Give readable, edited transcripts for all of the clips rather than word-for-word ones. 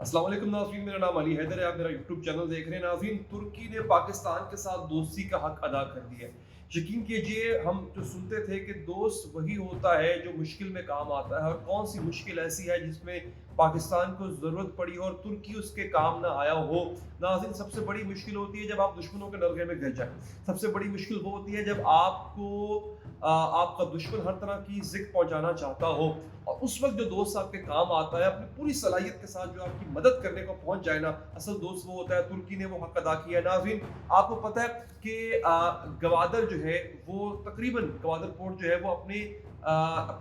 अस्सलाम वालेकुम नाज़रीन, मेरा नाम अली हैदर है। आप मेरा यूट्यूब चैनल देख रहे हैं। नाज़रीन, तुर्की ने पाकिस्तान के साथ दोस्ती का हक अदा कर दिया है। यकीन कीजिए, हम जो सुनते थे कि दोस्त वही होता है जो मुश्किल में काम आता है, और कौन सी मुश्किल ऐसी है जिसमें पाकिस्तान को ज़रूरत पड़ी हो और तुर्की उसके काम ना आया हो। नाज़रीन, सबसे बड़ी मुश्किल होती है जब आप दुश्मनों के नलगे में घिर जाए। सबसे बड़ी मुश्किल वो होती है जब आपका दुश्मन हर तरह की ज़िक पहुंचाना चाहता हो, और उस वक्त जो दोस्त आपके काम आता है, अपनी पूरी सलाहियत के साथ जो आपकी मदद करने को पहुंच जाए ना, असल दोस्त वो होता है। तुर्की ने वो हक अदा किया है। नाज़रीन, आपको पता है कि गवादर जो है वो तकरीबन गवादर पोर्ट जो है वो अपनी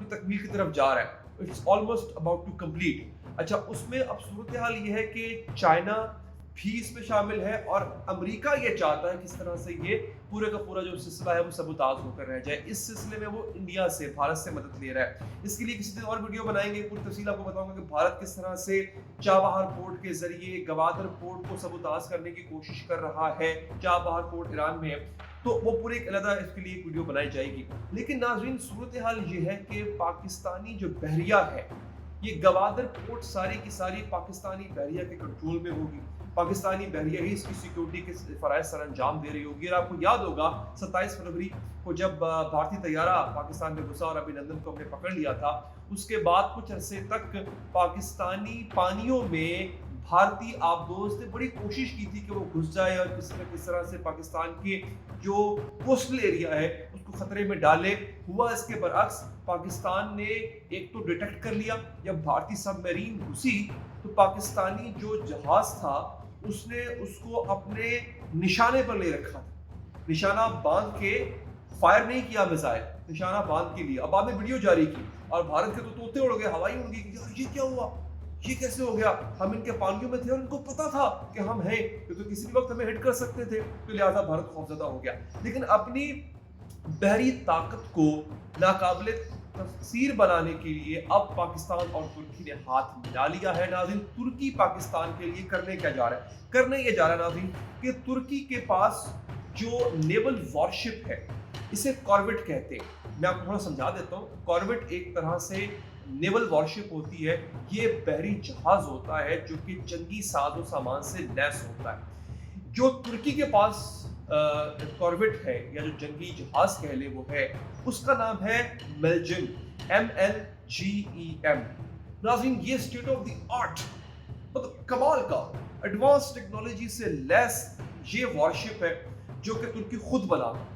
तकमील की तरफ जा रहा है। It's almost about to complete. अच्छा, उसमें अब सूरत हाल ये है कि चाइना भी इसमें शामिल है, और अमेरिका ये चाहता है किस तरह से ये पूरे का पूरा जो सिलसिला है वो सबूताज होकर रह जाए। इस सिलसिले में वो इंडिया से, भारत से मदद ले रहा है। इसके लिए किसी दिन और वीडियो बनाएंगे, पूरी तफसील आपको बताऊंगा कि भारत किस तरह से चाबहार पोर्ट के जरिए गवादर पोर्ट को सबूताज करने की कोशिश कर रहा है। चाबहार पोर्ट ईरान में है, तो वो पूरे एक अलग इसके लिए एक वीडियो बनाई जाएगी। लेकिन नाज़रीन, सूरत हाल ये है कि पाकिस्तानी जो बहरिया है, ये गवादर पोर्ट सारी की सारी पाकिस्तानी बहरिया के कंट्रोल में होगी। पाकिस्तानी बहरिया ही इसकी सिक्योरिटी के फराइज सर अंजाम दे रही होगी। और आपको याद होगा 27 फरवरी को जब भारतीय तैयारा पाकिस्तान में घुसा और अभिनंदन को हमने पकड़ लिया था, उसके बाद कुछ अरसे तक पाकिस्तानी पानियों में भारतीय आबदोज ने बड़ी कोशिश की थी कि वो घुस जाए और किस तरह से पाकिस्तान के जो कोस्टल एरिया है उसको खतरे में डाले। हुआ इसके बरअक्स, पाकिस्तान ने एक तो डिटेक्ट कर लिया, जब भारतीय सबमरीन घुसी तो पाकिस्तानी जो जहाज था उसने उसको अपने निशाने पर ले रखा था। निशाना बांध के फायर नहीं किया मिसाइल, निशाना बांध के लिए। अब बाद में वीडियो जारी की और भारत के तो तोते उड़ गए, हवाई उड़ गई कि यार ये क्या हुआ, ये कैसे हो गया। हम इनके पानियों में थे और इनको पता था कि हम हैं, क्योंकि तो किसी भी वक्त हमें हिट कर सकते थे, तो लिहाजा भारत खौफजदा हो गया। लेकिन अपनी बहरी ताकत को नाकाबिले तफसीर बनाने के लिए अब पाकिस्तान और तुर्की ने हाथ मिला लिया है। नाज़रीन, तुर्की पाकिस्तान के लिए करने क्या जा रहा है? करने ये जा रहा है नाज़रीन कि तुर्की के पास जो नेवल वॉरशिप है, इसे कॉर्वेट कहते हैं। मैं आपको थोड़ा समझा देता हूँ। कॉर्वेट एक तरह से नेवल वॉरशिप होती है। ये बहरी जहाज होता है जो कि जंगी साजो सामान से लैस होता है। जो तुर्की के पास कॉर्वेट है, या जो जंगी जहाज कह ले वो है, उसका नाम है मेलजिम, MLGEM। नाज़रीन, ये स्टेट ऑफ द आर्ट, मतलब कमाल का एडवांस टेक्नोलॉजी से लैस ये वॉरशिप है जो कि तुर्की खुद बनाता है।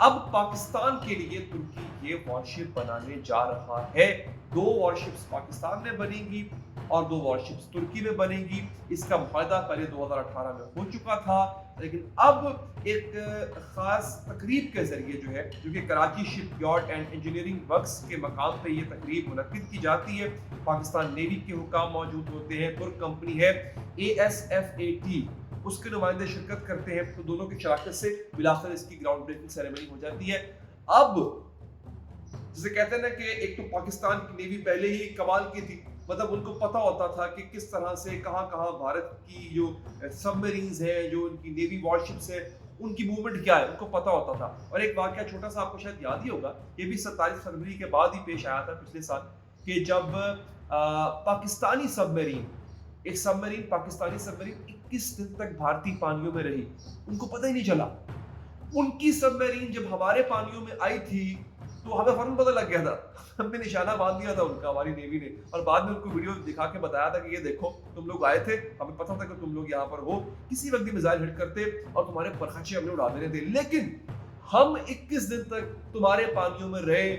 अब पाकिस्तान के लिए तुर्की ये वॉरशिप बनाने जा रहा है। 2 वॉरशिप्स पाकिस्तान में बनेंगी और 2 वॉरशिप्स तुर्की में बनेंगी। इसका मुआहदा पहले 2018 में हो चुका था, लेकिन अब एक खास तकरीब के जरिए जो है, जो कि Karachi shipyard and engineering works के मकाम पे ये तकरीब मुनक्किद की जाती है। पाकिस्तान नेवी के हुकाम मौजूद होते हैं। तुर्क कंपनी है ASFAT, उसके नुमाइंदे शिरकत करते हैं। तो दोनों की शराकत से मिलाकर इसकी ग्राउंड ब्रेकिंग सेरेमनी हो जाती है। अब जिसे कहते हैं ना कि एक तो पाकिस्तान की नेवी पहले ही कमाल की थी, मतलब उनको पता होता था कि किस तरह से कहाँ कहाँ भारत की जो सबमरीन्स है, जो उनकी नेवी वॉरशिप्स है, उनकी मूवमेंट क्या है, उनको पता होता था। और एक वाकया छोटा सा आपको शायद याद ही होगा, ये भी 27 फरवरी के बाद ही पेश आया था पिछले साल, कि जब पाकिस्तानी सबमरीन, एक सबमरीन, पाकिस्तानी सबमरीन 21 दिन तक भारतीय पानियों में रही, उनको पता ही नहीं चला। उनकी सबमरीन जब हमारे पानियों में आई थी तो हमें फौरन पता लग गया था। हमने निशाना बांध दिया था उनका, हमारी नेवी ने, और बाद में उनको वीडियो दिखा के बताया था कि ये देखो तुम लोग आए थे, हमें पता था कि तुम लोग यहाँ पर हो, किसी वक्त भी मिसाइल हिट करते और तुम्हारे परखचे हमने उड़ा देने थे, लेकिन हम 21 दिन तक तुम्हारे पानियों में रहे,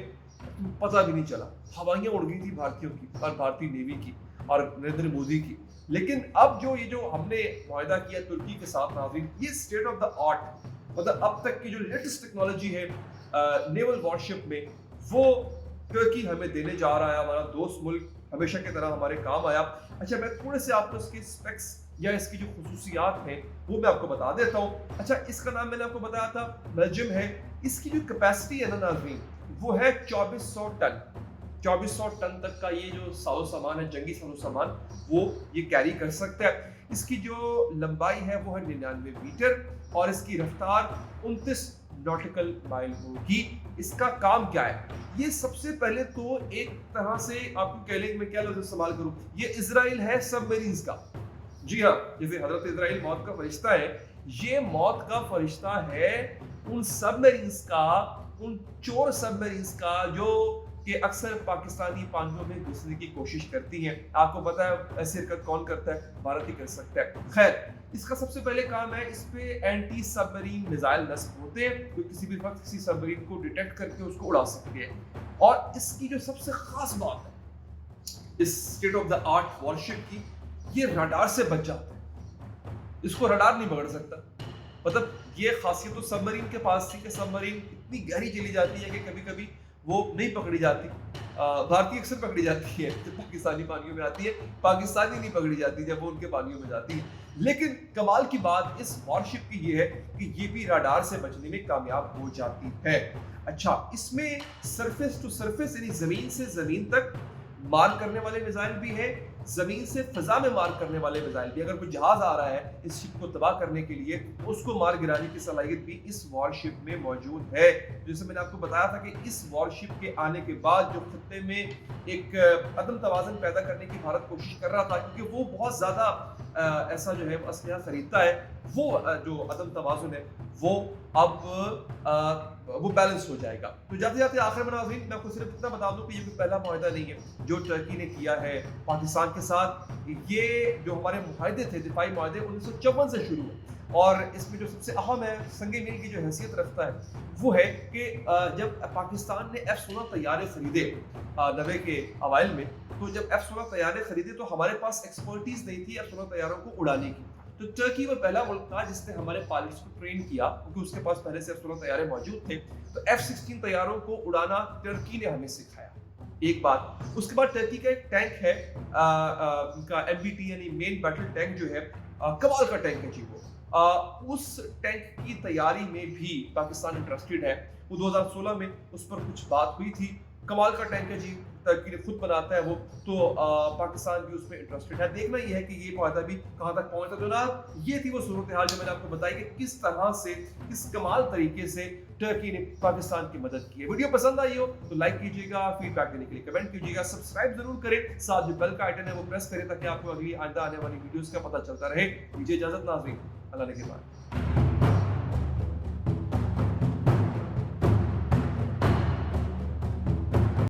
पता भी नहीं चला। हवाइयाँ उड़ गई थी भारतीयों की और भारतीय नेवी की और नरेंद्र मोदी की। लेकिन अब जो हमने मुआहदा किया तुर्की के साथ, नाज़रीन, ये स्टेट ऑफ द आर्ट, मतलब अब तक की जो लेटेस्ट टेक्नोलॉजी है नेवल वॉरशिप में, वो तुर्की हमें देने जा रहा है। हमारा दोस्त मुल्क हमेशा की तरह हमारे काम आया। अच्छा, मैं थोड़े से आपको इसके स्पेक्स या इसकी जो खुसूसियात हैं वो मैं आपको बता देता हूँ। अच्छा, इसका नाम मैंने आपको बताया था, बेल्जियम है। इसकी जो कैपेसिटी है ना नाज़रीन, वो है 2400 टन। 2400 टन तक का ये जो साजो सामान है, जंगी साजो सामान, वो ये कैरी कर सकता है। इसकी जो लंबाई है वो है 99 मीटर और इसकी रफ्तार 29 नॉटिकल माइल होगी। इसका काम क्या है? ये सबसे पहले तो एक तरह से आपको कह लें, मैं क्या लफ्ज़ इस्तेमाल करूं, ये इजराइल है सबमरीन्स का। जी हाँ, जैसे हजरत इजराइल मौत का फरिश्ता है, ये मौत का फरिश्ता है उन सबमरीन्स का, उन चोर सबमरीन्स का जो कि अक्सर पाकिस्तानी पानियों में घुसने की कोशिश करती हैं। आपको पता है ऐसी हरकत कौन करता है? भारत ही कर सकता है। खैर, इसका सबसे पहले काम है, इस पे एंटी सबमरीन मिसाइल नस्ब होते हैं जो किसी भी वक्त किसी सबमरीन को डिटेक्ट करके उसको उड़ा सकते हैं। और इसकी जो सबसे खास बात है इस state of the art worship की, ये रडार से बच जाता है। इसको रडार नहीं पकड़ सकता। मतलब ये खासियत तो सबमरीन के पास थी कि सबमरीन इतनी गहरी चली जाती है कि कभी कभी वो नहीं पकड़ी जाती। भारतीय अक्सर पकड़ी जाती है जब पाकिस्तानी पानियों में आती है, पाकिस्तानी नहीं पकड़ी जाती जब वो उनके पानियों में जाती है। लेकिन कमाल की बात इस वॉरशिप की ये है कि ये भी रडार से बचने में कामयाब हो जाती है। अच्छा, इसमें सरफेस टू सरफेस यानी जमीन से जमीन तक मार करने वाले मिसाइल भी है, जमीन से फिजा में मार करने वाले मिसाइल भी। अगर कोई जहाज आ रहा है इस शिप को तबाह करने के लिए, उसको मार गिराने की सलाहियत भी इस वॉरशिप में मौजूद है। जैसे मैंने आपको बताया था कि इस वॉरशिप के आने के बाद जो खत्ते में एक अदम तवाज़ुन पैदा करने की भारत कोशिश कर रहा था, क्योंकि वो बहुत ज़्यादा ऐसा जो है असलहा खरीदता है, वो जो अदम तवाज़ुन है वो अब वो बैलेंस हो जाएगा। तो जाते जाते आखिर में नाज़रीन, मैं आपको सिर्फ इतना बता दूं कि ये कोई पहला मुआहदा नहीं है जो टर्की ने किया है पाकिस्तान के साथ। ये जो हमारे मुआहदे थे, दिफाई मुआहदे 1954 से शुरू है, और इसमें जो सबसे अहम है, संगे मील की जो हैसियत रखता है, वो है कि जब पाकिस्तान ने F-16 तैयारे खरीदे 90 के अवाइल में, तो जब F-16 तैयारे खरीदे तो हमारे पास एक्सपर्टीज नहीं थी F-16 तैयारों को उड़ाने की। तो टर्की वो पहला मुल्क था जिसने हमारे पायलट्स को ट्रेन किया, क्योंकि उसके पास पहले से F-16 तैयारे मौजूद थे। तो F-16 तैयारों को उड़ाना टर्की ने हमें सिखाया, एक बात। उसके बाद टर्की का एक टैंक है उनका MBT यानी मेन बैटल टैंक जो है, कमाल का टैंक है जी वो। उस टैंक की तैयारी में भी पाकिस्तान इंटरेस्टेड है। वो 2016 में उस पर कुछ बात हुई थी। कमाल का टैंक है जी, टर्की ने खुद बनाता है वो, तो पाकिस्तान भी उसमें इंटरेस्टेड है। देखना ये है कि ये मुआहदा भी कहाँ तक पहुँचता। तो ना, ये थी वो सूरत हाल जो मैंने आपको बताई कि किस तरह से, किस कमाल तरीके से टर्की ने पाकिस्तान की मदद की है। वीडियो पसंद आई हो तो लाइक कीजिएगा, फीडबैक देने के लिए कमेंट कीजिएगा, सब्सक्राइब जरूर करें, साथ जो बेल का आइकन है वो प्रेस करें ताकि आपको अगली आइंदा आने वाली वीडियोस का पता चलता रहे। मुझे इजाजत नाज़रीन, अल्लाह ने के बाद।